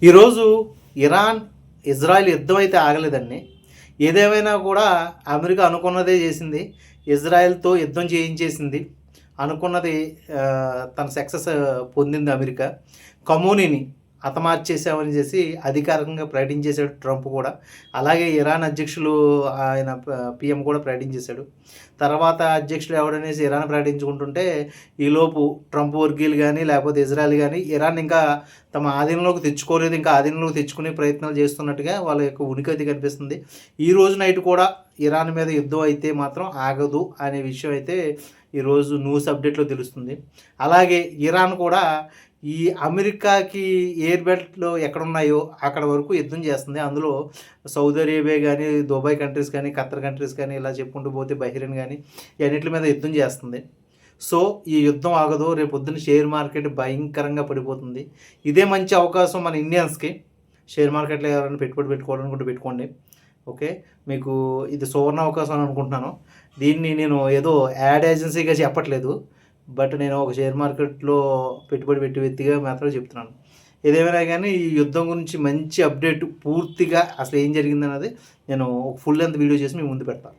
ఈరోజు Iran Israel యుద్ధం అయితే ఆగలేదండి. ఏదేమైనా కూడా అమెరికా అనుకున్నదే చేసింది. ఇజ్రాయెల్‌తో యుద్ధం చేయించేసింది. అనుకున్నది తన సక్సెస్ పొందింది అమెరికా. కమోనీని హతమార్చేసామని చేసి అధికారికంగా ప్రకటించేశాడు ట్రంప్ కూడా. అలాగే ఇరాన్ అధ్యక్షులు ఆయన పీఎం కూడా ప్రకటించేశాడు. తర్వాత అధ్యక్షులు ఎవడనేసి ఇరాన్ ప్రకటించుకుంటుంటే ఈలోపు ట్రంప్ వర్గీయులు కానీ లేకపోతే ఇజ్రాయెల్ కానీ ఇరాన్ ఇంకా తమ ఆధీనంలోకి తెచ్చుకోలేదు. ఇంకా ఆధీనంలోకి తెచ్చుకునే ప్రయత్నాలు చేస్తున్నట్టుగా వాళ్ళ యొక్క ఉనికి అయితే కనిపిస్తుంది. ఈరోజు నైట్ కూడా ఇరాన్ మీద యుద్ధం అయితే మాత్రం ఆగదు అనే విషయం అయితే ఈరోజు న్యూస్ అప్డేట్లో తెలుస్తుంది. అలాగే ఇరాన్ కూడా ఈ అమెరికాకి ఎయిర్ బెల్ట్‌లో ఎక్కడున్నాయో అక్కడ వరకు యుద్ధం చేస్తుంది. అందులో సౌదీ అరేబియా గానీ, దుబాయ్ కంట్రీస్ కానీ, ఖత్తర్ కంట్రీస్ కానీ ఇలా చెప్పుకుంటూ పోతే బహ్రెయిన్ గానీ ఇవన్నిట్ల మీద యుద్ధం చేస్తుంది. సో, ఈ యుద్ధం ఆగదు. రేపొద్దున షేర్ మార్కెట్ భయంకరంగా పడిపోతుంది. ఇదే మంచి అవకాశం మన ఇండియన్స్‌కి. షేర్ మార్కెట్‌లో ఎవరైనా పెట్టుబడి పెట్టుకోవాలనుకుంటే పెట్టుకోండి. ఓకే. మీకు ఇది సువర్ణ అవకాశం అని అనుకుంటున్నాను. దీన్ని నేను ఏదో యాడ్ ఏజెన్సీగా చెప్పట్లేదు. బట్ నేను ఒక షేర్ మార్కెట్‌లో పెట్టుబడి పెట్టే వ్యక్తిగా మాత్రమే చెప్తున్నాను. ఏదేమైనా గానీ ఈ యుద్ధం గురించి మంచి అప్డేట్ పూర్తిగా అసలు ఏం జరిగిందన్నది నేను ఒక ఫుల్ లెంగ్త్ వీడియో చేసి మీ ముందు పెడతాను.